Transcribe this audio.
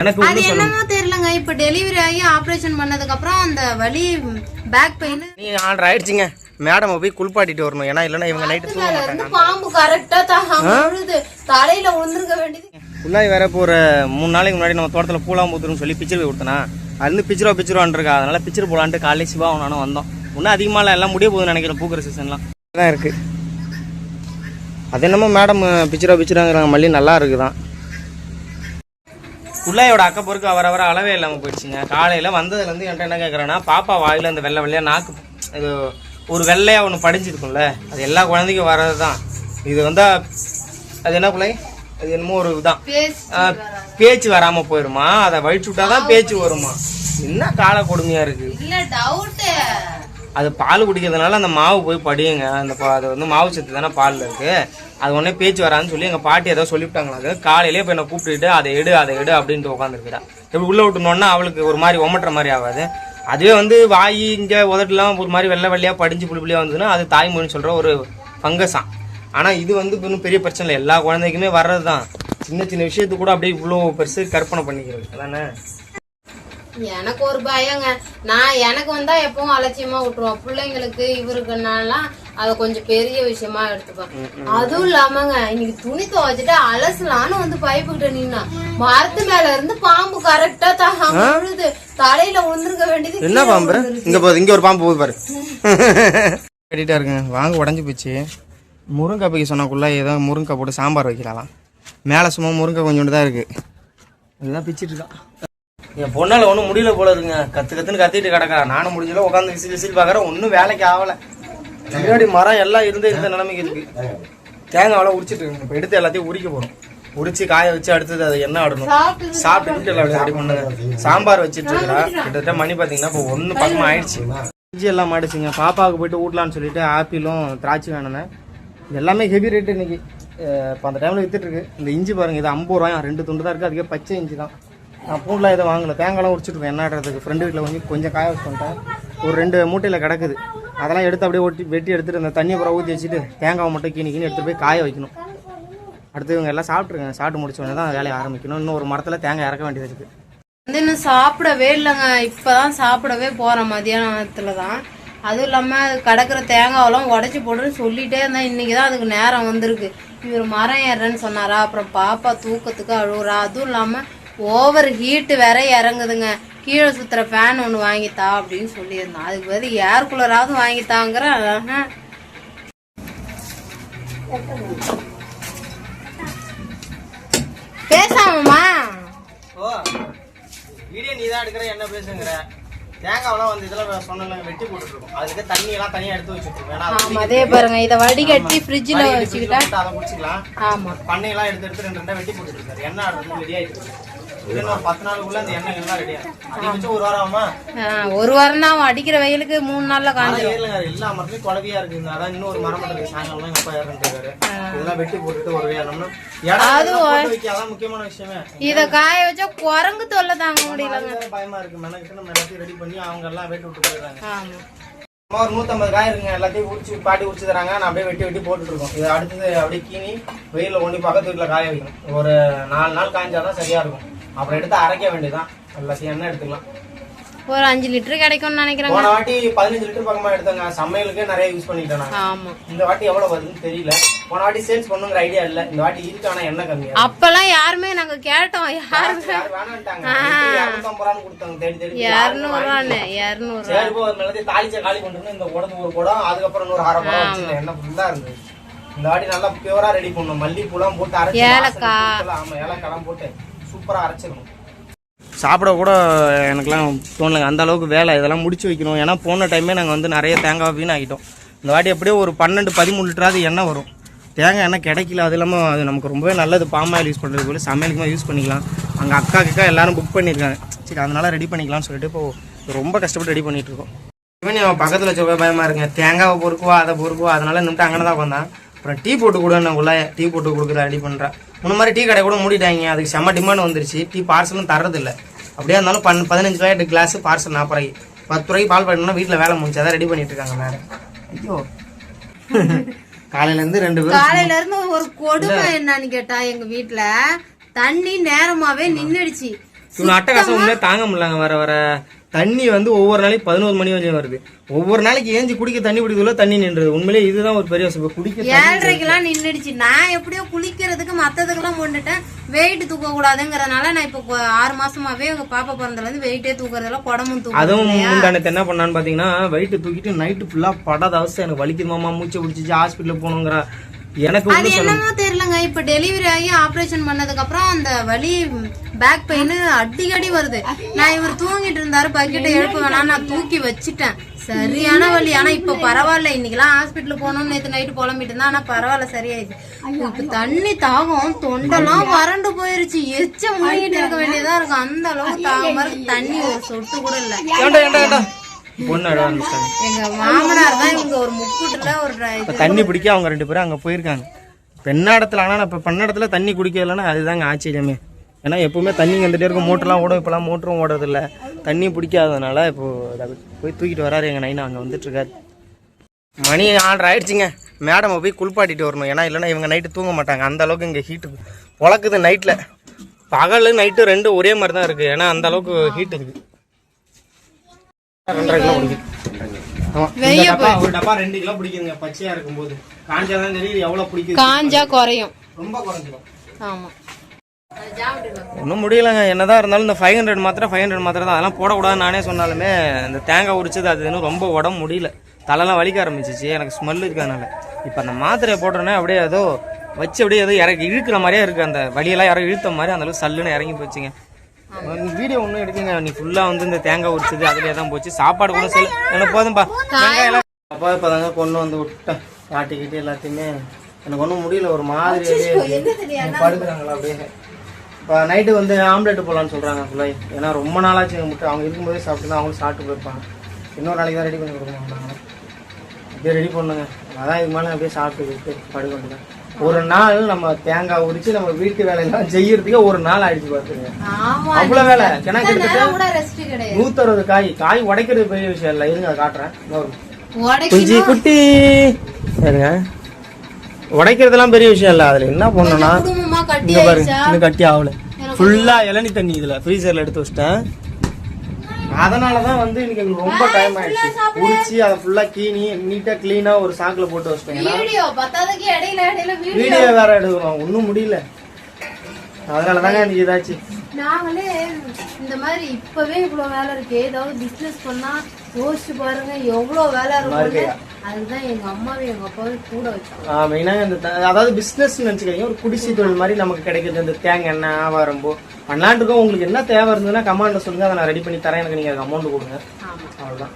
எனக்கு அது என்னமோ தெரியலங்க. இப்ப டெலிவரி ஆகி ஆபரேஷன் பண்ணதுக்கு அப்புறம் அந்த வலி பேக் பெயின். நீ ஆர்டர் ஆயிடுச்சுங்க. மேடம் போய் குளிப்பாட்டிட்டு வரணும். ஏன்னா இல்லன்னா இவங்க நைட்டு தூங்க மாட்டாங்க. பாம்பு கரெக்டா தலையில விழுந்துருக்க வேண்டியது. உள்ளாய் வேற இப்போ ஒரு 3 நாளைக்கு முன்னாடி நம்ம தோட்டத்தில் பூலாம் பூத்துருன்னு சொல்லி பிச்சர் போய் கொடுத்தனா. அது வந்து பிச்சருவான் இருக்கா. அதனால பிச்சர் போலான்ட்டு காலையில் சிவா நானும் வந்தோம். இன்னும் அதிகமாக இல்லை, எல்லாம் முடிய போகுதுன்னு நினைக்கிறேன். பூக்கிற சீசன்லாம் தான் இருக்கு. அது என்னமோ மேடம் பிச்சராங்கிறாங்க. மல்லி நல்லா இருக்குதான். குள்ளாயோட அக்க பொறுக்கு வர அளவே இல்லாமல் போயிடுச்சுங்க. காலையில் வந்ததுலேருந்து என்கிட்ட என்ன கேட்குறேன்னா, பாப்பா வாயில் அந்த வெள்ளை வெள்ளையாக நாக்கு இது ஒரு வெள்ளையாக ஒன்று படிஞ்சிருக்கும்ல, அது எல்லா குழந்தைக்கும் வர்றது தான். இது வந்து அது என்ன பிள்ளை, அது என்னமோ ஒரு இதுதான், பேச்சு வராமல் போயிடுமா. அதை வழிச்சு விட்டாதான் பேச்சு வருமா. என்ன கால கொடுமையாக இருக்குது. அது பால் குடிக்கிறதுனால அந்த மாவு போய் படியுங்க. அந்த அது வந்து மாவு சத்து தானே பாலில் இருக்குது. அது உடனே பேச்சு வரான்னு சொல்லி எங்கள் பாட்டி ஏதோ சொல்லிவிட்டாங்களா. காலையிலே இப்போ என்னை கூப்பிட்டுட்டு அதை எடு அப்படின்ட்டு உட்காந்துருக்குறா. எப்படி உள்ளே விட்டுனோன்னா அவளுக்கு ஒரு மாதிரி ஒமட்டுற மாதிரி ஆகாது. அதுவே வந்து வாய் இங்கே உதட்டலாம் ஒரு மாதிரி வெள்ளை வெள்ளையாக படிஞ்சு புளியாக வந்ததுன்னா அது தாய்மொழின்னு சொல்கிற ஒரு ஃபங்கஸான். ஆனால் இது வந்து இன்னும் பெரிய பிரச்சனை இல்லை, எல்லா குழந்தைக்குமே வர்றது தான். சின்ன சின்ன விஷயத்துக்கு கூட அப்படியே இவ்வளோ பெருசு கற்பனை பண்ணிக்கிறது அதானே. எனக்கு ஒரு பயங்க. எனக்கு வந்தா எப்பவும் அலட்சியமா விட்டுருவோம். பிள்ளைங்களுக்கு இவருக்குனாலாம் அதை கொஞ்சம் பெரிய விஷயமா எடுத்துப்பேன். அதுவும் இல்லாமங்க இன்னைக்கு துணி துவைச்சிட்டு அலசலான்னு வந்து பைப்புக்கிட்ட நின்னா மரத்து மேல இருந்து பாம்பு கரெக்டா விழுது. தலையில விழுந்துருக்க வேண்டியது. என்ன பாம்பு? இங்க ஒரு பாம்பு போகுது பாரு. கட்டிட்டா இருக்குங்க. வாங்க உடஞ்சி போச்சு. முருங்கைக்காய் பைக்க சொன்னாக்குள்ள ஏதோ முருங்கைக்காய் போட்டு சாம்பார் வைக்கலாம்லாம். மேலே சும்மா முருங்கை கொஞ்சோண்டு தான் இருக்கு. அதுதான் பிச்சுட்டு இருக்கான். என் பொண்ணால ஒன்றும் முடியல போல இருக்குங்க. கத்துன்னு கத்திட்டு கிடக்கா. நானும் முடிஞ்சல உட்காந்து விசில் பார்க்குறேன். ஒன்றும் வேலைக்கு ஆகலை. முன்னாடி மரம் எல்லாம் இருந்த நிலைமைக்கு இருக்கு. தேங்காவெல்லாம் உரிச்சிட்டு இருக்கு. இப்போ எடுத்து எல்லாத்தையும் உரிக்க போகிறோம். உரிச்சு காய வச்சு அடுத்தது அது என்ன ஆடணும் சாப்பிட்டு எல்லாம் ரெடி பண்ணுங்க. சாம்பார் வச்சுட்டு இருக்கா. கிட்டத்தட்ட மணி பார்த்தீங்கன்னா இப்போ 1 பக்கமாக ஆயிடுச்சு. இஞ்சி எல்லாம் ஆயிடுச்சுங்க. பாப்பாவுக்கு போயிட்டு ஊட்டலான்னு சொல்லிட்டு ஆப்பிளும் திராட்சை வேணும்னு எல்லாமே ஹெவி ரேட்டு இன்னைக்கு. இப்போ அந்த டைமில் வித்துட்டு இருக்கு. இந்த இஞ்சி பாருங்க, இது 50 ரூபாயா. 2 துண்டு தான் இருக்குது. அதுக்கே பச்சை இஞ்சி தான். நான் பூண்டெலாம் இதை வாங்கலை. தேங்காய்லாம் உரிச்சிட்ருக்கேன். என்ன ஆடுறதுக்கு ஃப்ரெண்டு வீட்டில் கொஞ்சம் காய வச்சுட்டேன். ஒரு 2 மூட்டையில் கிடக்குது. அதெல்லாம் எடுத்து அப்படியே வெட்டி எடுத்துகிட்டு அந்த தண்ணியை பூரா ஊற்றி வச்சுட்டு தேங்காவை மட்டும் கீனி எடுத்துகிட்டு போய் காய வைக்கணும். அடுத்து இவங்க எல்லாம் சாப்பிட்ருங்க. சாப்பிட்டு முடிச்ச உடனே தான் வேலையை ஆரம்பிக்கணும். இன்னும் ஒரு மரத்தில் தேங்காய் இறக்க வேண்டியது இருக்குது. இன்னும் சாப்பிடவே இல்லைங்க. இப்போதான் சாப்பிடவே போகிறேன். மதியானத்தில் தான். அதுவும் இல்லாமல் கிடக்கிற தேங்காவெல்லாம் உடச்சி போடுன்னு சொல்லிட்டே இருந்தேன். இன்னைக்கு தான் அதுக்கு நேரம் வந்திருக்கு. இவர் மரம் ஏறேன்னு சொன்னாரா. அப்புறம் பாப்பா தூக்கத்துக்கு அழுகுறா. அதுவும் இல்லாமல் ஓவர் ஹீட்டு வேற இறங்குதுங்க. கீழே சுத்துற ஃபேன் ஒன்று வாங்கித்தா அப்படின்னு சொல்லியிருந்தான். அதுக்கு பதில் ஏர் கூலராவது வாங்கித்தாங்கிற. பேசாமமா வீடியோ நீ தான் எடுக்கிற, என்ன பேசுங்கிற. தேங்காவெல்லாம் வந்து இதெல்லாம் சொன்னாங்க வெட்டி போட்டுருக்கோம். அதுக்கு தண்ணி எல்லாம் தனியா எடுத்து வச்சுருக்கோம். அதே பாருங்க, இதை வடிகட்டி ஃப்ரிட்ஜில் வச்சுக்கிட்டா அதை குடிச்சிக்கலாம். ஆமா, பண்ணையெல்லாம் எடுத்து 2 வெட்டி போட்டுட்டு இருக்காரு. என்ன ஆடுறது ரெடி ஆயிட்டு. ஒரு 10 நாளுக்குள்ள அந்த எண்ணெய் எல்லாம் ரெடி ஆகும். அதிகபட்சம் 1 வாரமா. 1 வாரம் தான். அடிக்கிற வெயிலுக்கு 3 நாள்ல காஞ்சிடும். எல்லா மரத்துலயும் குழவியா இருக்கு. அதான் இன்னொரு மரம் இருக்கு. சாயங்காலம் எங்க அப்பா இறந்துருக்காரு. இதெல்லாம் வெட்டி போட்டுட்டு ஒரு வேணும்னா அதான் முக்கியமான விஷயமே. இத காய வச்சா குரங்கு தொல்லை தாங்க முடியலங்க. பயமா இருக்கு. மெனக்கிட்டு நம்ம எல்லாத்தையும் ரெடி பண்ணி அவங்க எல்லாம் வெட்டி விட்டு போயிடுறாங்க. ஒரு 150 காய் இருக்குங்க. எல்லாத்தையும் உரிச்சு பாட்டி உரிச்சு தராங்க. நான் அப்படியே வெட்டி போட்டுட்டு இருக்கோம். இது அடுத்தது அப்படியே கீனி வெயில ஒண்ணி பக்கத்து வீட்டுல காய வைக்கணும். ஒரு 4 நாள் காய்ஞ்சாதான் சரியா இருக்கும். அப்புறம் எடுத்து அரைக்க வேண்டியதான். எல்லாத்தையும் எண்ணெய் எடுத்துக்கலாம். ஒரு 5 லிட்டர் கிடைக்கும்னு நினைக்கிறேன். போன வாட்டி 15 லிட்டர் பக்கமா எடுத்தாங்க. சமையலுக்கே நிறைய யூஸ் பண்ணிட்டேன். ஆமா, இந்த வாட்டி எவ்வளவு வருதுன்னு தெரியல. போன வாட்டி சேல்ஸ் பண்ணுங்கிற ஐடியா இல்ல. இந்த வாட்டி இதுக்கான எண்ணெய் கம்மியா. அப்பெல்லாம் யாருமே நாங்க கேட்டோம். யாருமே வேணான்ட்டாங்க. 250 ரூபான்னு கொடுத்தாங்க. தேடி 200 சரி போ. எல்லாத்தையும் தாளிச்ச காலி பண்ணிட்டு இந்த உடம்பு ஒரு குடம், அதுக்கப்புறம் ஒரு 1/2 குடம் வச்சு எண்ணெய் ஃபுல்லா இருந்தது. இந்த வாட்டி நல்லா பியூரா ரெடி பண்ணணும். மல்லிப்பூலாம் போட்டு அரைச்சு, ஏலக்காய், ஆமா ஏலக்காய்லாம் போட்டு சூப்பரா அரைச்சிடணும். சாப்பிட கூட எனக்குலாம் தோணலைங்க. அந்த அளவுக்கு வேலை இதெல்லாம் முடிச்சு வைக்கணும். ஏன்னா போன டைமே நாங்கள் வந்து நிறைய தேங்காய் வீணாகிட்டோம். இந்த வாட்டி எப்படியோ ஒரு 12-13 லிட்டராது எண்ணெய் வரும். தேங்காய் எண்ணெய் கிடைக்கல. அது இல்லாமல் அது நமக்கு ரொம்பவே நல்லது. பாம் ஆயில் யூஸ் பண்ணுறது போல சமையலுக்குமே யூஸ் பண்ணிக்கலாம். அங்கே அக்கா எல்லாரும் புக் பண்ணியிருக்காங்க. சரி, அதனால ரெடி பண்ணிக்கலாம்னு சொல்லிட்டு இப்போ ரொம்ப கஷ்டப்பட்டு ரெடி பண்ணிட்டு இருக்கோம். இவன் அவன் பக்கத்தில் வச்ச பயமாக இருக்குங்க. தேங்காவை பொறுக்குவா, அதை பொறுக்குவா. அதனால நின்று அங்கே தான் உட்காந்தான். அப்புறம் டீ போட்டு கூட நான் உள்ள டீ போட்டு கொடுக்குற ரெடி பண்ணுறேன். முன்ன மாதிரி டீ கடை கூட மூடிட்டாங்க. அதுக்கு செம்ம டிமாண்ட் வந்துருச்சு. டீ பார்சலும் தரதில்லை. அப்படியே இருந்தாலும் 15 ரூபாய்க்கு கிளாஸ் பார்சல் 40 ரூபாய்க்கு. 10 ரூபாய்க்கு பால் பண்ணணும்னா வீட்டில் வேலை முடிச்சாதான் ரெடி பண்ணிட்டு இருக்காங்க மேடம். ஐயோ, காலையில இருந்து 2 பேரும் காலையில இருந்து ஒரு கொடுமை என்னன்னு கேட்டா, எங்க வீட்டுல தண்ணி நேரமாவே நின்னுடுச்சு. இவங்க அட்டகாசம் உண்மையே தாங்க முடியலங்க. வர வர தண்ணி வந்து ஒவ்வொரு நாளைக்கு 11 மணி வரையும் வருது. ஒவ்வொரு நாளைக்கு ஏஞ்சி குடிக்க தண்ணி குடிக்கிறதுல தண்ணி நின்றுது. உண்மையிலே இதுதான் ஒரு பெரிய குடிக்க 7:30க்கெல்லாம் நின்றுடுச்சு. நான் எப்படியோ குளிக்கிறதுக்கு மத்ததுக்கெல்லாம் கொண்டுட்டேன். வெயிட் தூக்க கூடாதுங்கிறதுனால நான் இப்போ 6 மாசமாவே எங்க பாப்பா பிறந்ததுல இருந்து வெயிட்டே தூக்குறதுல குடமும் தூக்க. அதுவும் முந்தானத்தை என்ன பண்ணான்னு பாத்தீங்கன்னா வெயிட் தூக்கிட்டு நைட்டு ஃபுல்லா படாத அவസ്ഥை. எனக்கு வலிக்குதுமாமா, மூச்சை பிடிச்சிச்சு, ஹாஸ்பிட்டல் போகணுங்கிற. எனக்கு அது என்னமோ தெரியலங்க. இப்ப டெலிவரி ஆகி ஆபரேஷன் பண்ணதுக்கு அப்புறம் அந்த வலி பேக் பெயின் அடிக்கடி வருது. நான் இவர் தூங்கிட்டு இருந்தாரு, பக்கெட்டை எழுப்ப வேணாம், நான் தூக்கி வச்சுட்டேன். சரியான வலி. ஆனா இப்ப பரவாயில்ல. இன்னைக்கெல்லாம் ஹாஸ்பிட்டல் போகணும்னு நேற்று நைட்டு புலம்பிட்டு இருந்தா. ஆனா பரவாயில்ல, சரியாயிடுச்சு. இப்ப தண்ணி தாகம் தொண்டெல்லாம் வறண்டு போயிருச்சு. எச்ச மூங்கிட்டு இருக்க வேண்டியதா இருக்கு. அந்த அளவுக்கு தாகம் மாதிரி தண்ணி ஒரு சொட்டு கூட இல்ல. எங்க மாமனார் தான் இவங்க ஒரு முக்கூட்டுல ஒரு தண்ணி பிடிக்க அவங்க 2 பேரும் அங்க போயிருக்காங்க பெண்ணாடத்துல. ஆனா இப்ப பண்ணடத்துல தண்ணி குடிக்கலன்னா அதுதாங்க ஆச்சரியமே. ஏன்னா எப்பவுமே தண்ணி வந்துட்டே இருக்கும். மோட்டர்லாம் ஓடும். இப்பெல்லாம் மோட்டரும் ஓடுறது இல்லை. தண்ணி பிடிக்காததுனால இப்போ போய் தூக்கிட்டு வராரு எங்க நைனா. அங்க வந்துட்டு இருக்காரு. மணி 6:30 ஆயிடுச்சுங்க. மேடமை போய் குளிப்பாட்டிட்டு வரணும். ஏன்னா இல்லைன்னா இவங்க நைட்டு தூங்க மாட்டாங்க. அந்த அளவுக்கு இங்கே ஹீட்டு பொழக்குது. நைட்டில் பகல் நைட்டு 2 ஒரே மாதிரி தான் இருக்குது. ஏன்னா அந்த அளவுக்கு ஹீட் இருக்குது. 2.5 கிலோ பிடிக்கும். ஒரு டப்பா 2 கிலோ பிடிக்குங்க. பச்சையா இருக்கும்போது காஞ்சாதான் தெரியுது எவ்வளவு பிடிக்குது. காஞ்சா குறையும், ரொம்ப குறைஞ்சிடும். ஆமா. ஒன்றும் முடியலைங்க. என்னதான் இருந்தாலும் இந்த 500 மாத்திரை தான். அதெல்லாம் போடக்கூடாதுன்னு நானே சொன்னாலுமே இந்த தேங்காய் உரிச்சது அது இன்னும் ரொம்ப உடம்பு முடியல. தலைலாம் வலிக்க ஆரம்பிச்சிச்சு. எனக்கு ஸ்மெல் இருக்கிறதுனால இப்போ அந்த மாத்திரையை போட்டோன்னே அப்படியே ஏதோ வச்சு அப்படியே ஏதோ இழுக்கிற மாதிரியே இருக்குது. அந்த வலியெல்லாம் யாரோ இழுத்த மாதிரி அந்த அளவுக்கு சல்லுன்னு இறங்கி போச்சுங்க. வீடியோ ஒன்றும் எடுக்குங்க. நீ ஃபுல்லாக வந்து இந்த தேங்காய் உரிச்சது அதுலேயே தான் போச்சு. சாப்பாடு கூட சில எனக்கு போதும்பா. வெங்காயம் அப்பா இப்போ தாங்க கொண்டு வந்து விட்டேன். காட்டிக்கிட்டு எல்லாத்தையுமே எனக்கு ஒன்றும் முடியல. ஒரு மாதிரி படுக்கிறாங்களா அப்படியே. இப்போ நைட்டு வந்து ஆம்லெட் போடலான்னு சொல்கிறாங்க ஃபுல்லாக. ஏன்னா ரொம்ப நாளாச்சு முட்டை. அவங்க இருக்கும்போதே சாப்பிட்டு தான் அவங்களும் சாப்பிட்டு போயிருப்பாங்க. இன்னொரு நாளைக்கு தான் ரெடி பண்ணி கொடுக்கணும். அப்படியே ரெடி பண்ணுங்க. அதான் இது மேலே அப்படியே சாப்பிட்டு படுக்க வேண்டியதான். ஒரு நாள் நம்ம தேங்காய் உரிச்சு நம்ம வீட்டு வேலையெல்லாம் செய்யறதுக்கு ஒரு நாள் ஆயிடுச்சு பாத்துங்க. அவ்வளவு வேலை. ஏன்னா கிட்டத்தட்ட 160 காய் உடைக்கிறது பெரிய விஷயம் இல்ல. இருங்க காட்டுறேன். குஞ்சி குட்டி உடைக்கிறதுலாம் பெரிய விஷயம் இல்ல. அதுல என்ன பண்ணணும்னா இங்க பாருங்க, இன்னும் கட்டி ஆகல. ஃபுல்லா இளநீ தண்ணி இதுல ஃப்ரீசர்ல எடுத்து வச்சிட்டேன். அதனாலதான் வந்து இன்னைக்கு எங்களுக்கு ரொம்ப டைம் ஆயிடுச்சு. உரிச்சு அதை ஃபுல்லா நீட்டா கிளீனா ஒரு சாக்குல போட்டு வச்சிட்டேன். வீடியோ வேற எடுக்கிறோம், ஒன்னும் முடியல. அதனாலதாங்க எனக்கு இதாச்சு. நாங்களே இந்த மாதிரி இப்பவே இவ்வளவு வேலை இருக்கு. ஏதாவது பிசினஸ் பண்ணா யோசிச்சு பாருங்க எவ்வளவு வேலை இருக்கு. அதுதான் எங்க அம்மாவும் எங்க அப்பாவும் கூட வச்சாங்க. மெயினா அதாவது பிசினஸ் நினைச்சுக்கிறீங்க. ஒரு குடிசை தொழில் மாதிரி நமக்கு கிடைக்கிறது. இந்த தேங்காய் எண்ணெய் ஆவாரம்போ பண்ணலான் இருக்கோம். உங்களுக்கு என்ன தேவை இருந்ததுன்னா கமாண்ட்ல சொல்லுங்க. அதை நான் ரெடி பண்ணி தரேன். எனக்கு நீங்க அமௌண்ட் கொடுங்க. அவ்வளவுதான்.